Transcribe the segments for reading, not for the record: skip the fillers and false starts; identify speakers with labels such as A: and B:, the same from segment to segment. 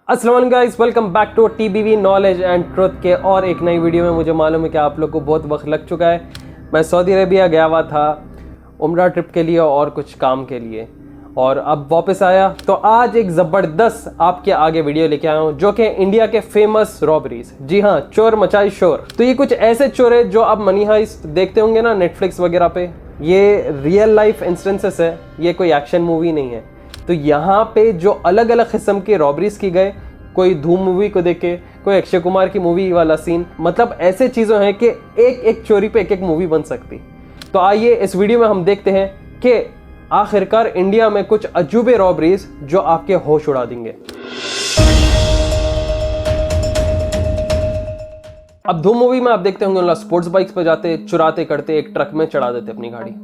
A: अस्सलाम वालेकुम guys, welcome back to TBV knowledge and truth के और एक नई वीडियो में। मुझे मालूम है कि आप लोग को बहुत वक्त लग चुका है। मैं सऊदी अरेबिया गया हुआ था उम्रा ट्रिप के लिए और कुछ काम के लिए, और अब वापस आया तो आज एक ज़बरदस्त आपके आगे वीडियो लेके आया हूँ जो कि इंडिया के फेमस रॉबरीज। जी हाँ, चोर मचाई शोर। तो ये कुछ ऐसे चोर है जो आप मनी हाइस्ट देखते होंगे ना नेटफ्लिक्स वगैरह पे। ये रियल लाइफ इंस्टेंसेस है, ये कोई एक्शन मूवी नहीं है। तो यहाँ पे जो अलग अलग किस्म के रॉबरीज की गए, कोई धूम मूवी को देख के, कोई अक्षय कुमार की मूवी वाला सीन, मतलब ऐसे चीज़ों हैं कि एक एक चोरी पे एक एक मूवी बन सकती। तो आइए इस वीडियो में हम देखते हैं कि आखिरकार इंडिया में कुछ अजूबे रॉबरीज जो आपके होश उड़ा देंगे। अब धूम मूवी में आप देखते होंगे स्पोर्ट्स बाइक्स पे जाते, चुराते करते, एक ट्रक में चढ़ा देते अपनी गाड़ी।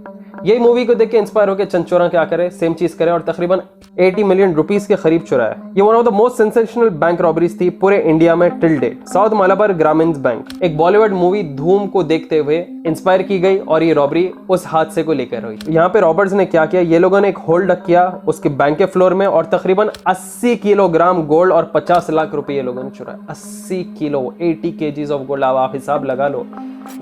A: यही मूवी को देख के इंस्पायर होकर चंद चोरा क्या करे, सेम चीज करे और तकरीबन 80 मिलियन रुपीस के करीब चुराया। ये one of the most sensational bank robberies थी पूरे इंडिया में टिल डेट। साउथ मलाबार ग्रामीण बैंक एक बॉलीवुड मूवी धूम को देखते हुए इंस्पायर की गई और ये रॉबरी उस हादसे को लेकर हुई। यहाँ पे रॉबर्स ने क्या किया, ये लोगों ने एक होल्ड किया उसके बैंक के फ्लोर में और तकरीबन 80 किलोग्राम गोल्ड और 50 लाख रुपए ये लोगों ने चुराया। 80 किलो 80 केजीज ऑफ गोल्ड। आप हिसाब लगा लो,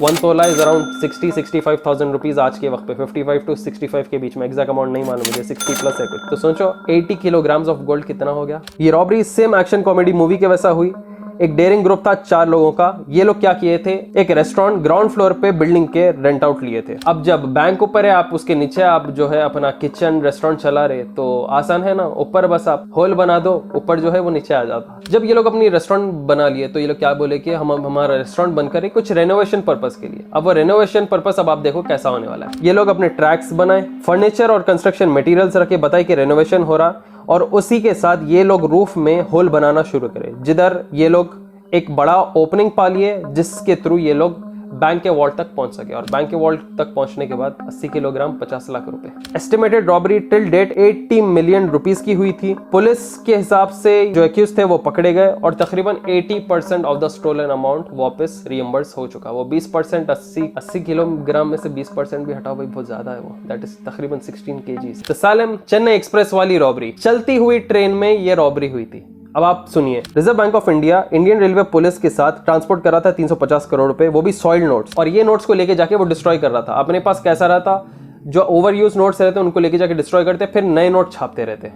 A: 1 तोला इज अराउंड 60-65,000 रुपीज आज के वक्त पे, 55 to 65 के बीच में, एग्जैक्ट अमाउंट नहीं मालूम मुझे, 60 प्लस है कुछ। तो सोचो 80 किलोग्राम्स ऑफ गोल्ड कितना हो गया। ये robbery same action comedy movie के वैसा हुई। एक डेयरिंग ग्रुप था 4 लोगों का। ये लोग क्या किए थे, एक रेस्टोरेंट ग्राउंड फ्लोर पे बिल्डिंग के रेंट आउट लिए थे। अब जब बैंक ऊपर है, आप उसके नीचे आप जो है अपना किचन रेस्टोरेंट चला रहे, तो आसान है ना, ऊपर बस आप होल बना दो, ऊपर जो है वो नीचे आ जाता। जब ये लोग अपनी रेस्टोरेंट बना लिए तो ये लोग क्या बोले कि हम हमारा रेस्टोरेंट बंद करें कुछ रेनोवेशन पर्पस के लिए। अब वो रेनोवेशन पर्पस अब आप देखो कैसा होने वाला है। ये लोग अपने ट्रैक्स बनाए, फर्नीचर और कंस्ट्रक्शन मटेरियल्स रखे, बताए कि रेनोवेशन हो रहा, और उसी के साथ ये लोग रूफ में होल बनाना शुरू करें, जिधर ये लोग एक बड़ा ओपनिंग पा लिए जिसके थ्रू ये लोग बैंक के वॉल्ट तक पहुंच सके। और बैंक के वॉल्ट तक पहुंचने के बाद 80 किलोग्राम 50 लाख रुपए। Estimated robbery till date 80 million rupees की हुई थी। पुलिस के हिसाब से जो एक्यूज थे वो पकड़े गए और तकरीबन 80% ऑफ द स्टोलन अमाउंट वापस रियम्बर्स हो चुका। वो 20% 80 किलोग्राम में से 20% भी हटाओ भाई, बहुत ज्यादा है वो, दैट इज तकरीबन 16 kgs। तो सालेम चेन्नई एक्सप्रेस वाली रॉबरी, चलती हुई ट्रेन में ये रॉबरी हुई थी। अब आप सुनिए, reserve bank of India Indian railway police के साथ ट्रांसपोर्ट कर रहा था 350 करोड़ रुपए, वो भी सॉइल्ड नोट्स, और ये नोट्स को लेके जाके वो डिस्ट्रॉय कर रहा था। अपने पास कैसा रहा था, जो ओवर यूज नोट्स रहते उनको लेके जाके डिस्ट्रॉय करते, फिर नए नोट छापते रहते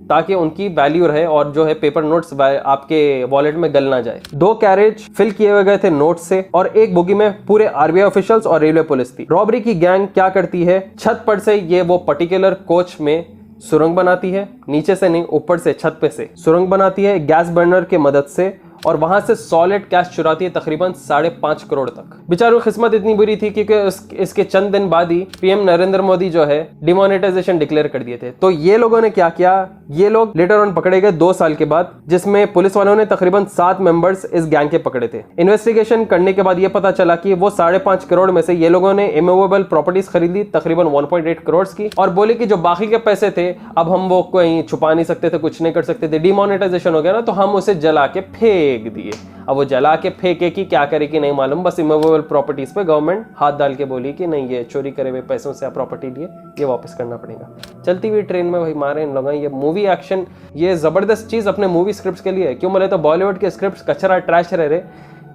A: ताकि उनकी वैल्यू रहे और जो है पेपर नोट्स आपके वॉलेट में गल ना जाए। 2 कैरेज फिल किए हुए गए थे नोट से और एक बोगी में पूरे आरबीआई ऑफिशियल्स और रेलवे पुलिस थी। रॉबरी की गैंग क्या करती है, छत पर से ये वो पर्टिकुलर कोच में सुरंग बनाती है, नीचे से नहीं ऊपर से छत पे से सुरंग बनाती है गैस बर्नर की मदद से, और वहां से सॉलिड कैश चुराती है तकरीबन 5.5 करोड़ तक। बेचारों की किस्मत इतनी बुरी थी क्योंकि इसके चंद दिन बाद ही पीएम नरेंद्र मोदी जो है डिमोनेटाइजेशन डिक्लेयर कर दिए थे। तो ये लोगों ने क्या किया, ये लोग लेटर ऑन पकड़े गए 2 साल के बाद, जिसमें पुलिस वालों ने तकरीबन 7 मेंबर्स इस गैंग के पकड़े थे। इन्वेस्टिगेशन करने के बाद ये पता चला कि वो 5.5 करोड़ में से ये लोगों ने इमूवेबल प्रॉपर्टीज खरीदी तकरीबन 1.8 करोड़ की, और बोले कि जो बाकी के पैसे थे अब हम वो कहीं छुपा नहीं सकते थे, कुछ नहीं कर सकते थे, डिमोनेटाइजेशन हो गया ना, तो हम उसे जला के फेंक दिए। अब वो जला के फेंके कि क्या करे कि नहीं मालूम, बस इमूवेबल प्रॉपर्टीज पे गवर्नमेंट हाथ डाल के बोली कि नहीं, ये चोरी करे हुए पैसों से आप प्रॉपर्टी लिए, ये वापस करना पड़ेगा। चलती हुई ट्रेन में भाई मारे इन लोगों। ये मूवी एक्शन, ये जबरदस्त चीज अपने मूवी स्क्रिप्ट के लिए है। क्यों बोले तो बॉलीवुड के स्क्रिप्ट कचरा ट्रैश रहे,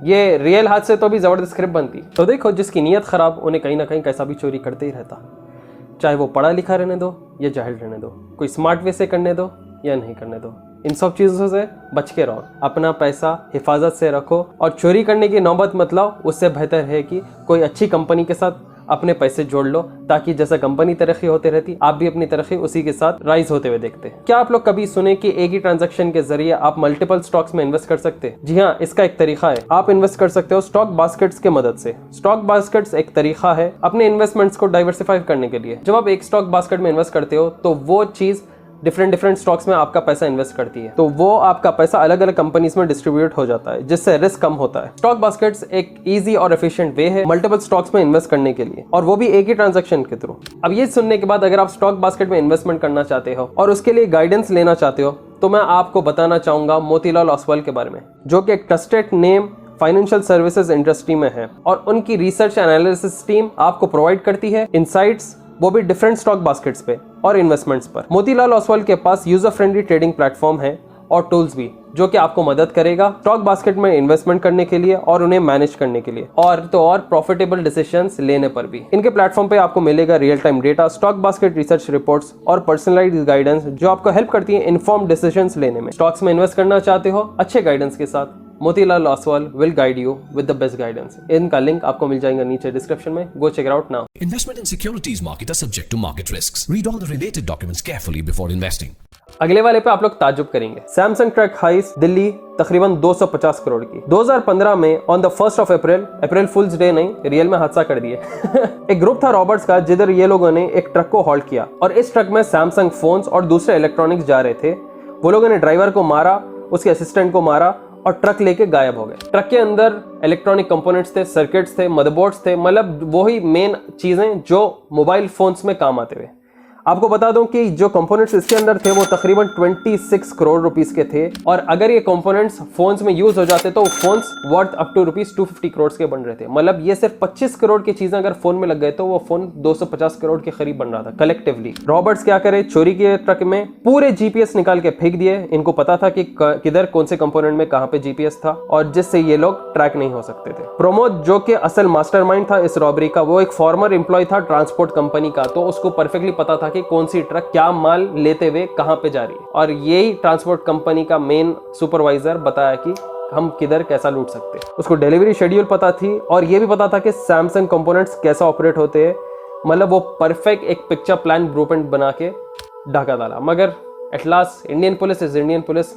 A: ये रियल हाथ से तो भी जबरदस्त स्क्रिप्ट बनती। तो देखो, जिसकी नीयत खराब उन्हें कहीं ना कहीं कैसा भी चोरी करते ही रहता, चाहे वो पढ़ा लिखा रहने दो या जाहिल रहने दो, कोई स्मार्ट वे से करने दो या नहीं करने दो, इन सब चीज़ों से बच के रहो। अपना पैसा हिफाजत से रखो और चोरी करने की नौबत मत लाओ। उससे बेहतर है कि कोई अच्छी कंपनी के साथ अपने पैसे जोड़ लो, ताकि जैसा कंपनी तरक्की होती रहती आप भी अपनी तरक्की उसी के साथ राइज होते हुए देखते हैं। क्या आप लोग कभी सुने कि एक ही ट्रांजैक्शन के जरिए आप मल्टीपल स्टॉक्स में इन्वेस्ट कर सकते हैं? जी हाँ, इसका एक तरीका है, आप इन्वेस्ट कर सकते हो स्टॉक बास्केट्स के मदद से। स्टॉक बास्केट्स एक तरीका है अपने इन्वेस्टमेंट्स को डाइवर्सिफाई करने के लिए। जब आप एक स्टॉक बास्केट में इन्वेस्ट करते हो तो वो चीज डिफरेंट स्टॉक्स में आपका पैसा इन्वेस्ट करती है, तो वो आपका पैसा अलग अलग कंपनीज में डिस्ट्रीब्यूट हो जाता है, जिससे रिस्क कम होता है। स्टॉक बास्केट्स एक इजी और एफिशिएंट वे है मल्टीपल स्टॉक्स में इन्वेस्ट करने के लिए, और वो भी एक ही ट्रांजैक्शन के थ्रू। अब ये सुनने के बाद अगर आप स्टॉक बास्केट में इन्वेस्टमेंट करना चाहते हो और उसके लिए गाइडेंस लेना चाहते हो, तो मैं आपको बताना चाहूंगा मोतीलाल ओसवाल के बारे में, जो कि एक trusted name financial services industry में है, और उनकी रिसर्च एनालिसिस टीम आपको प्रोवाइड करती है इनसाइट्स, वो भी डिफरेंट स्टॉक बास्केट्स पे और इन्वेस्टमेंट्स पर। मोतीलाल ओसवाल के पास यूजर फ्रेंडली ट्रेडिंग प्लेटफॉर्म है और टूल्स भी, जो कि आपको मदद करेगा स्टॉक बास्केट में इन्वेस्टमेंट करने के लिए और उन्हें मैनेज करने के लिए, और तो और प्रॉफिटेबल डिसीजंस लेने पर भी। इनके प्लेटफॉर्म पे आपको मिलेगा real time data, stock basket research reports और पर्सनलाइज्ड गाइडेंस जो आपको हेल्प करती है इन्फॉर्म्ड डिसीजंस लेने में। स्टॉक्स में इन्वेस्ट करना चाहते हो अच्छे गाइडेंस के साथ, Motilal Oswal will guide you with the best guidance। इनका लिंक आपको मिल जाएगा नीचे डिस्क्रिप्शन में। Go check it out now।
B: Investment in securities market are subject to market risks. Read all the related documents carefully before investing.
A: अगले वाले पे आप लोग ताज्जुब करेंगे। सैमसंग ट्रक हाइस दिल्ली तकरीबन 250 करोड़ की। 2015 में on the 1st of April fools day नहीं, रियल में हादसा कर दिए। एक ग्रुप था रॉबर्ट्स का, जिधर ये लोगों ने एक ट्रक को हॉल्ट किया और इस ट्रक में सैमसंग फोन्स और दूसरे इलेक्ट्रॉनिक्स जा रहे थे। वो लोगों ने ड्राइवर को मारा, उसके असिस्टेंट को मारा और ट्रक लेके गायब हो गए। ट्रक के अंदर इलेक्ट्रॉनिक कंपोनेंट्स थे, सर्किट्स थे, मदरबोर्ड्स थे, मतलब वही मेन चीजें जो मोबाइल फोन्स में काम आते हुए। आपको बता दूं कि जो कंपोनेंट्स इसके अंदर थे वो तकरीबन 26 करोड़ रुपीस के थे, और अगर ये कंपोनेंट्स फोन्स में यूज हो जाते तो phones worth up to rupees 250 crore के बन रहे थे। मतलब ये सिर्फ 25 करोड़ की चीजें अगर फोन में लग गए तो वो फोन 250 करोड़ के करीब बन रहा था कलेक्टिवली। रॉबर्ट्स क्या करे, चोरी किए ट्रक में, पूरे जीपीएस निकाल के फेंक दिए। इनको पता था कि किधर कौन से कंपोनेंट में कहां पे जीपीएस था, और जिससे ये लोग ट्रैक नहीं हो सकते थे। प्रमोद जो कि असल मास्टरमाइंड था इस रॉबरी का, वो एक फॉर्मर एम्प्लॉय था ट्रांसपोर्ट कंपनी का, तो उसको परफेक्टली पता था कि कौन सी ट्रक क्या माल लेते हुए कहां पे जा रही है, और यही ट्रांसपोर्ट कंपनी का मेन सुपरवाइजर बताया कि हम किधर कैसा लूट सकते हैं। उसको डिलीवरी शेड्यूल पता थी, और ये भी पता था कि सैमसंग कंपोनेंट्स कैसा ऑपरेट होते हैं। मतलब वो परफेक्ट एक पिक्चर प्लान ब्लूप्रिंट बना के ढाका डाला। मगर at last Indian police is Indian police,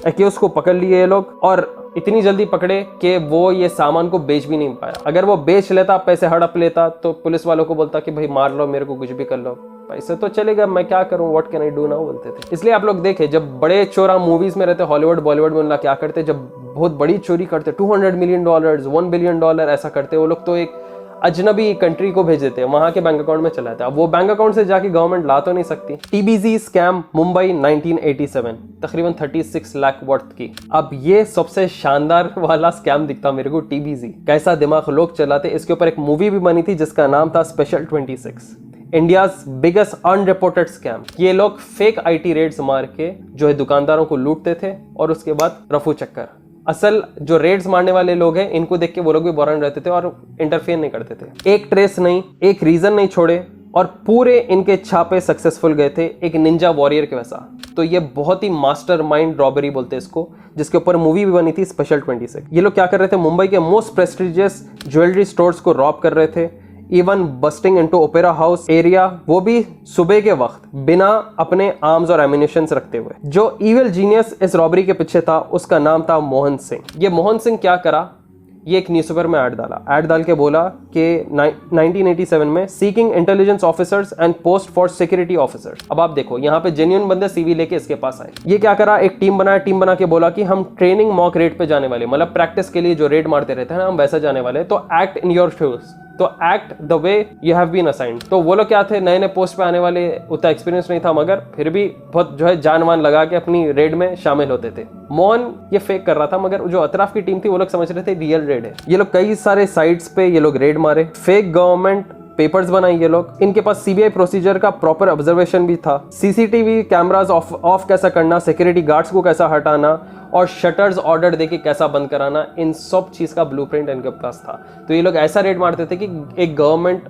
A: accused को पकड़ लिए ये लोग, और इतनी जल्दी पकड़े कि वो ये सामान को बेच भी नहीं पाया। अगर वो बेच लेता, पैसे हड़प लेता, तो पुलिस वालों को बोलता कि भाई मार लो मेरे को, कुछ भी कर लो, पैसे तो चलेगा, मैं क्या करूं, what can I do now बोलते थे। इसलिए आप लोग देखे जब बड़े चोरा मूवीज में रहते, हॉलीवुड बॉलीवुड में, उनका क्या करते, जब बहुत बड़ी चोरी करते, $200 मिलियन, $1 बिलियन ऐसा करते, वो लोग तो एक अजनबी कंट्री को भेज देते हैं, वहां के बैंक अकाउंट में चला जाता है। अब वो बैंक अकाउंट से जाके गवर्नमेंट ला तो नहीं सकती। टीबीजी स्कैम मुंबई 1987, तकरीबन 36 लाख वर्थ की। अब ये सबसे शानदार वाला स्कैम दिखता मेरे को, टीबीजी कैसा दिमाग लोग चलाते। इसके ऊपर एक मूवी भी बनी थी जिसका नाम था special 26, India's biggest unreported scam. ये लोग फेक आईटी रेड्स मार के जो है दुकानदारों को लूटते थे, और उसके बाद रफू चक्कर। असल जो रेड्स मारने वाले लोग हैं, इनको देख के वो लोग भी बौरान रहते थे और इंटरफेयर नहीं करते थे। एक ट्रेस नहीं, एक रीजन नहीं छोड़े, और पूरे इनके छापे सक्सेसफुल गए थे, एक निंजा वॉरियर के वैसा। तो ये बहुत ही मास्टरमाइंड रॉबरी बोलते हैं इसको, जिसके ऊपर मूवी भी बनी थी स्पेशल 26। ये लोग क्या कर रहे थे, मुंबई के मोस्ट प्रेस्टिजियस ज्वेलरी स्टोर्स को रॉब कर रहे थे, even busting into opera house area, वो भी सुबह के वक्त, बिना अपने आर्म्स और एमिनेशंस रखते हुए। जो इविल जीनियस इस रॉबरी के पीछे था उसका नाम था मोहन सिंह। ये मोहन सिंह क्या करा, ये एक न्यूज़पेपर में ऐड डाल के बोला कि 1987 में seeking intelligence officers and post for security officers. अब आप देखो यहाँ पे जेन्युइन बंदे सीवी लेके इसके पास आए। ये क्या करा, एक टीम बना के बोला कि हम ट्रेनिंग मॉक रेड पे जाने वाले, मतलब प्रैक्टिस के लिए जो रेड मारते रहते हैं ना, हम वैसा जाने वाले, तो एक्ट इन योर शूज, तो act the way you have been assigned. तो वो लोग क्या थे, नए नए पोस्ट पे आने वाले, उतना एक्सपीरियंस नहीं था, मगर फिर भी बहुत जो है जान मान लगा के अपनी रेड में शामिल होते थे। मोहन ये फेक कर रहा था, मगर जो अतराफ की टीम थी वो लोग समझ रहे थे रियल रेड है। ये लोग कई सारे साइट्स पे ये लोग रेड मारे, फेक गवर्नमेंट पेपर्स बनाए ये लोग। इनके पास सीबीआई प्रोसीजर का प्रॉपर ऑब्जर्वेशन भी था, सीसीटीवी कैमरास ऑफ कैसा करना, सिक्योरिटी गार्ड्स को कैसा हटाना, और शटर्स ऑर्डर देके कैसा बंद कराना, इन सब चीज का ब्लूप्रिंट इनके पास था। तो ये लोग ऐसा रेड मारते थे कि एक गवर्नमेंट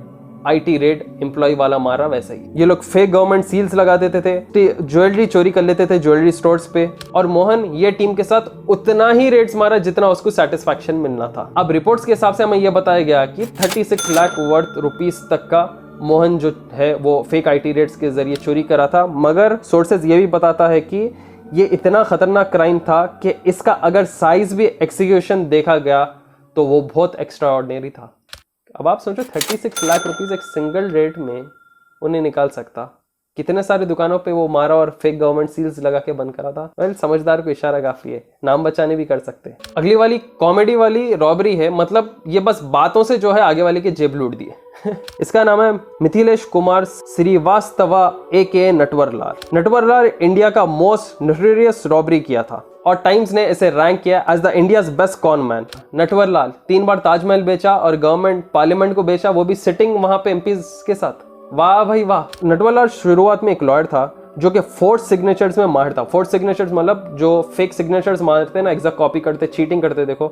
A: आईटी रेड एम्प्लॉय वाला मारा वैसा ही। ये लोग फेक गवर्नमेंट सील्स लगा देते थे, ज्वेलरी चोरी कर लेते थे ज्वेलरी स्टोर्स पे, और मोहन ये टीम के साथ उतना ही रेड्स मारा जितना उसको सेटिस्फैक्शन मिलना था। अब रिपोर्ट्स के हिसाब से हमें यह बताया गया कि 36 लाख वर्थ रुपीस तक का मोहन जो है वो फेक आईटी रेड्स के जरिए चोरी करा था। मगर सोर्सेज ये भी बताता है कि ये इतना खतरनाक क्राइम था कि इसका अगर साइज भी एग्जीक्यूशन देखा गया तो वो बहुत एक्स्ट्रा ऑर्डिनरी था। अब आप सोचो 36 लाख रुपीस एक सिंगल रेट में उन्हें निकाल सकता, कितने सारे दुकानों पे वो मारा और फेक गवर्नमेंट सील्स लगा के बंद करा था। वेल, समझदार को इशारा काफी है, नाम बचाने भी कर सकते हैं। अगली वाली कॉमेडी वाली रॉबरी है, मतलब ये बस बातों से जो है आगे वाले की जेब लूट दिए। इसका नाम है मिथिलेश कुमार श्रीवास्तवा एके नटवरलाल। नटवरलाल इंडिया का मोस्ट नोटोरियस रॉबरी किया था और टाइम्स ने इसे रैंक किया as the India's best con man. Natwarlal 3 बार ताजमहल बेचा और गवर्नमेंट पार्लियामेंट को बेचा, वो भी सिटिंग वहां पे एमपीज के साथ। वाह भाई वाह। नटवरलाल शुरुआत में एक लॉयर था जो कि फोर्स सिग्नेचर्स में माहिर था। फोर्स सिग्नेचर्स मतलब जो फेक सिग्नेचर्स मारते हैं ना, एग्जैक्ट कॉपी करते, चीटिंग करते, देखो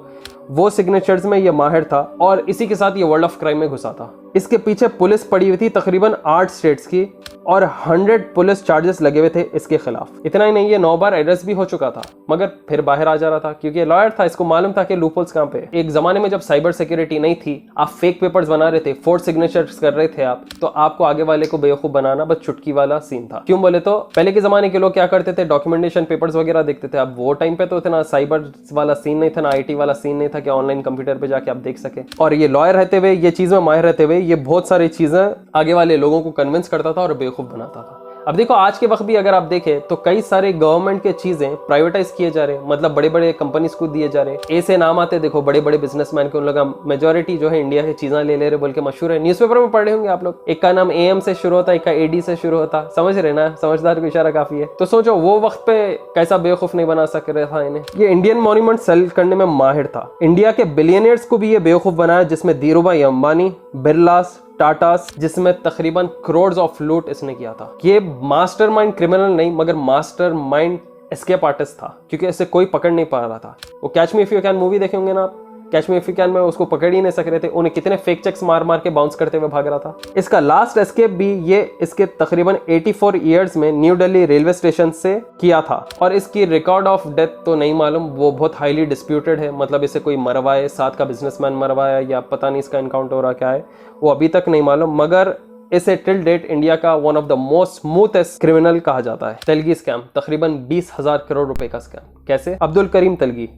A: वो सिग्नेचर्स में ये माहिर था और इसी के साथ ये वर्ल्ड ऑफ क्राइम में घुसा था। इसके पीछे पुलिस पड़ी हुई थी तकरीबन 8 स्टेट्स की और 100 पुलिस चार्जेस लगे हुए थे इसके खिलाफ। इतना ही नहीं, ये 9 बार अरेस्ट भी हो चुका था मगर फिर बाहर आ जा रहा था क्योंकि लॉयर था, इसको मालूम था कि लूपहोल्स कहां पे। एक जमाने में जब साइबर सिक्योरिटी नहीं थी, आप फेक पेपर्स बना रहे थे, फोर्स सिग्नेचर्स कर रहे थे आप, तो आपको आगे वाले को बेवकूफ बनाना बस चुटकी वाला सीन था। क्यों बोले तो पहले के जमाने के लोग क्या करते थे, डॉक्यूमेंटेशन पेपर्स वगैरह देखते थे। अब वो टाइम पे तो इतना साइबर वाला सीन नहीं था ना, IT वाला सीन नहीं था कि ऑनलाइन कंप्यूटर पे जाके आप देख सके। और ये लॉयर रहते हुए, ये चीज में माहिर रहते हुए, ये बहुत सारी चीजें आगे वाले लोगों को कन्विंस करता था और बेवकूफ बनाता था। अब देखो आज के वक्त भी अगर आप देखें तो कई सारे गवर्नमेंट के चीजें प्राइवेटाइज किए जा रहे हैं, मतलब बड़े बड़े कंपनीज को दिए जा रहे हैं। ऐसे नाम आते देखो बड़े बड़े बिजनेसमैन के, उन लोग मेजोरिटी जो है इंडिया की चीजें ले ले रहे बोल के मशहूर है। न्यूज़पेपर में पढ़े होंगे आप लोग, एक का नाम AM से शुरू होता है, एक का AD से शुरू होता, समझ रहे ना, समझदार को इशारा काफी है। तो सोचो वो वक्त पे कैसा बेवकूफ नहीं बना सक रहा था इन्हें। ये इंडियन मॉन्यूमेंट सेल करने में माहिर था। इंडिया के बिलियनियर्स को भी ये बेवकूफ बनाया, जिसमें धीरूभाई अंबानी, बिरलास, टाटास, जिसमें तकरीबन करोड़ ऑफ लूट इसने किया था। ये मास्टरमाइंड क्रिमिनल नहीं मगर मास्टरमाइंड एस्केप आर्टिस्ट था क्योंकि इसे कोई पकड़ नहीं पा रहा था। वो catch me if you can movie देखे होंगे ना आप, catch me if you can में उसको पकड़ ही नहीं सक रहे थे, उन्हें कितने फेक चेक्स मार मार के बाउंस करते हुए भाग रहा था। इसका लास्ट एस्केप भी ये इसके तकरीबन 84 ईयर्स में न्यू दिल्ली रेलवे स्टेशन से किया था। और इसकी रिकॉर्ड ऑफ डेथ तो नहीं मालूम, वो बहुत हाईली डिस्प्यूटेड है, मतलब इसे कोई मरवाए, साथ का बिजनेसमैन मरवाया या पता नहीं इसका इनकाउंटर हो रहा क्या है, वो अभी तक नहीं मालूम। मगर इसे टिल डेट इंडिया का one of the most smoothest criminal कहा जाता है। तेलगी स्कैम, तकरीबन 20,000 करोड़ रुपए का स्कैम। कैसे? अब्दुल करीम तेलगी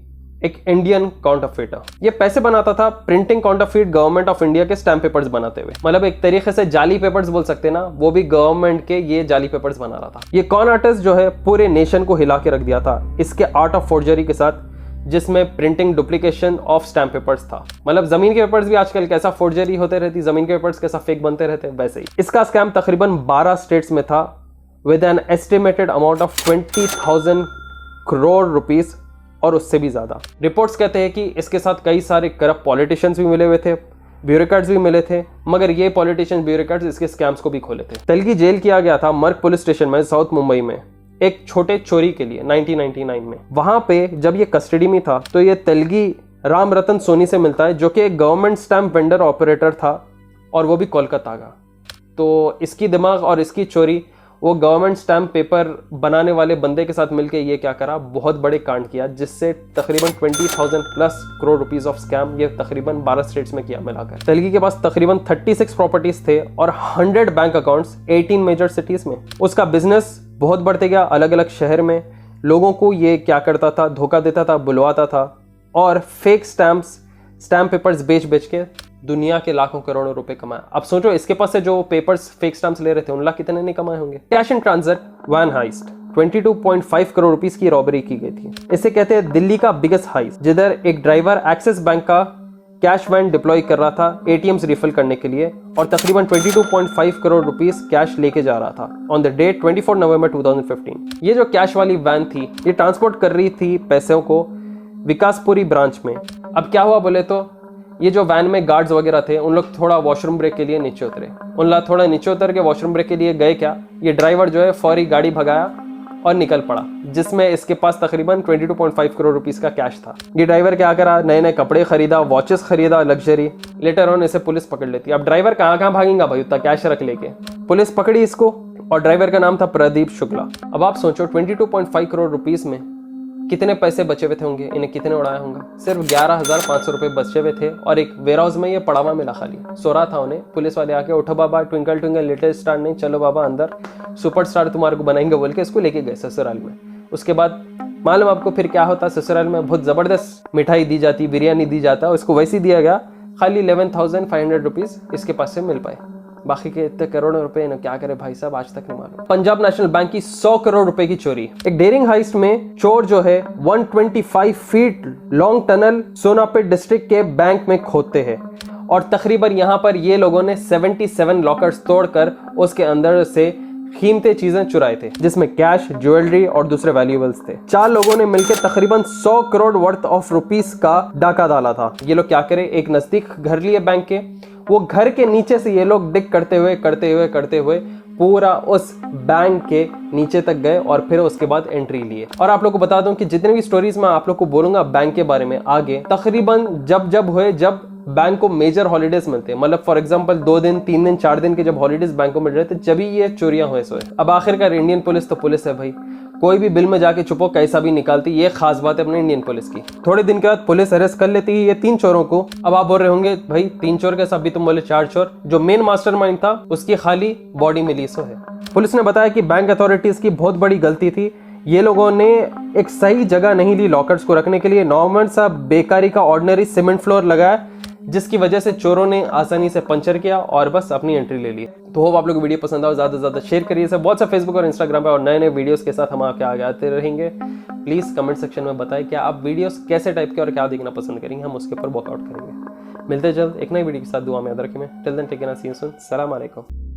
A: एक इंडियन काउंटरफीटर, ये पैसे बनाता था printing counterfeit government of India के स्टैम्प पेपर्स बनाते हुए, मतलब एक तरीके से जाली पेपर्स बोल सकते हैं ना, वो भी गवर्नमेंट के ये जाली पेपर्स बना रहा था। ये कॉन आर्टिस्ट जो है पूरे नेशन को हिला के रख दिया था इसके आर्ट ऑफ फोर्जरी के साथ, जिसमें printing duplication of stamp papers था। मतलब जमीन के पेपर्स भी आजकल कैसा फोर्जरी होते रहती, जमीन के पेपर्स कैसा फेक बनते रहते, वैसे ही इसका स्कैम तकरीबन 12 स्टेट्स में था with an estimated amount of 20,000 crore rupees और उससे भी ज्यादा। रिपोर्ट्स कहते हैं कि इसके साथ कई सारे करप्ट पॉलिटिशियंस भी मिले हुए थे, ब्यूरोक्रेट्स भी मिले थे, मगर ये पॉलिटिशियन ब्यूरोक्रेट्स इसके स्कैम्स को भी खोले थे। तेलगी जेल किया गया था मर्ग पुलिस स्टेशन में साउथ मुंबई में एक छोटे चोरी के लिए 1999 में। वहां पे जब ये कस्टडी में था तो ये तेलगी राम रतन सोनी से मिलता है, जो कि एक गवर्नमेंट स्टैम्प वेंडर ऑपरेटर था और वो भी कोलकाता का। तो इसकी दिमाग और इसकी चोरी, वो गवर्नमेंट स्टैम्प पेपर बनाने वाले बंदे के साथ मिलके ये क्या करा, बहुत बड़े कांड किया, जिससे तकरीबन 20,000 plus crore rupees of scam ये तकरीबन 12 स्टेट्स में किया मिलाकर। तेलगी के पास तकरीबन 36 प्रॉपर्टीज थे और 100 बैंक अकाउंट्स 18 मेजर सिटीज में। उसका बिजनेस बहुत बढ़ते गया, अलग अलग शहर में लोगों को ये क्या करता था, धोखा देता था, बुलवाता था और फेक स्टैम्प पेपर्स बेच बेच के दुनिया के लाखों करोड़ों रुपए कमाए। अब सोचो इसके पास से जो पेपर्स फेक स्टैम्प्स ले रहे थे उन लाख कितने नहीं कमाए होंगे। Cash in transit van heist 22.5 crore rupees की रॉबरी की गई थी। इसे कहते हैं दिल्ली का बिगेस्ट हाइस्ट, जिधर एक ड्राइवर एक्सिस बैंक का कैश वैन डिप्लॉय कर रहा था ATMs रिफिल करने के लिए और तकरीबन 22.5 करोड़ रुपीस कैश लेके जा रहा था ऑन द डेट 24 नवंबर 2015। ये जो कैश वाली वैन थी ये ट्रांसपोर्ट कर रही थी पैसों को विकासपुरी ब्रांच में। अब क्या हुआ बोले तो ये जो वैन में गार्ड्स वगैरह थे उन लोग थोड़ा वॉशरूम ब्रेक के लिए नीचे उतरे, उन लोग थोड़ा नीचे उतर के वॉशरूम ब्रेक के लिए गए, क्या ये ड्राइवर जो है फौरी गाड़ी भगाया और निकल पड़ा, जिसमें इसके पास तकरीबन 22.5 करोड़ रुपीस का कैश था। ये ड्राइवर क्या करा, नए नए कपड़े खरीदा, वॉचेस खरीदा लग्जरी। लेटर ऑन इसे पुलिस पकड़ लेती। अब ड्राइवर कहाँ भागेगा भाई उतना कैश रख लेके। पुलिस पकड़ी इसको और ड्राइवर का नाम था प्रदीप शुक्ला। अब आप सोचो 22.5 करोड़ रुपीस में कितने पैसे बचे हुए थे होंगे, इन्हें कितने उड़ाया होंगे। सिर्फ 11,500 रुपए बचे हुए थे और एक वेयर हाउस में ये पड़ा हुआ मिला खाली, सो रहा था। उन्हें पुलिस वाले आके उठो बाबा, ट्विंकल ट्विंकल लिटिल स्टार नहीं, चलो बाबा अंदर, सुपरस्टार तुम्हारे को बनाएंगे बोल के इसको लेके गए ससुराल में। उसके बाद मालूम आपको फिर क्या होता, ससुराल में बहुत जबरदस्त मिठाई दी जाती, बिरयानी दी जाता, उसको वैसे दिया गया, खाली 11,500 रुपीज इसके पास से मिल पाए। बाकी के इतने करोड़ों रुपए ना क्या करे भाई साहब, आज तक नहीं मालूम। पंजाब नेशनल बैंक की 100 करोड़ रुपए की चोरी। एक डेयरिंग हाइस्ट में चोर जो है 125 फीट लॉन्ग टनल सोनापेट डिस्ट्रिक्ट के बैंक में खोदते हैं और तकरीबन यहाँ पर ये लोगों ने 77 लॉकर्स तोड़कर उसके अंदर से कीमती चीजें चुराए थे, जिसमें कैश, ज्वेलरी और दूसरे वैल्यूएबल्स थे। 4 लोगों ने मिलकर तकरीबन 100 करोड़ वर्थ ऑफ रुपीस का डाका डाला था। ये लोग क्या करे, एक नजदीक घर लिए बैंक के, वो घर के नीचे से ये लोग डिग करते हुए पूरा उस बैंक के नीचे तक गए और फिर उसके बाद एंट्री लिए। और आप लोग को बता दूं कि जितने भी स्टोरीज मैं आप लोग को बोलूंगा बैंक के बारे में आगे, तकरीबन जब बैंक को मेजर हॉलीडेज मिलते हैं, मतलब फॉर एग्जांपल 2 दिन 3 दिन 4 दिन के जब हॉलीडेज बैंक को मिल रहे थे, जब ये चोरियां हुए सोए। अब आखिरकार इंडियन पुलिस तो पुलिस है भाई, कोई भी बिल में जाके छुपो कैसा भी निकालती, ये खास बात है अपने इंडियन पुलिस की। थोड़े दिन के बाद पुलिस अरेस्ट कर लेती है ये 3 चोरों को। अब आप बोल रहे होंगे भाई 3 चोर कैसा, अभी तुम बोले 4 चोर। जो मेन मास्टरमाइंड था उसकी खाली बॉडी मिली सो है। पुलिस ने बताया कि बैंक अथॉरिटीज की बहुत बड़ी गलती थी, ये लोगों ने एक सही जगह नहीं ली लॉकर्स को रखने के लिए, नॉर्मल सा बेकारी का ऑर्डिनरी सीमेंट फ्लोर लगाया, जिसकी वजह से चोरों ने आसानी से पंचर किया और बस अपनी एंट्री ले ली। तो होप आप लोग को वीडियो पसंद आओ, ज्यादा से ज्यादा शेयर करिए इसे व्हाट्सएप, फेसबुक और इंस्टाग्राम पे, और नए नए वीडियोस के साथ हम आपके आगे आते रहेंगे। प्लीज कमेंट सेक्शन में बताएं क्या आप वीडियोस कैसे टाइप के और क्या देखना पसंद करेंगे, हम उसके ऊपर वर्कआउट करेंगे। मिलते जल्द एक नई वीडियो के साथ, दुआ में याद रखें। Till then take care, see you soon, सलाम अलैकुम।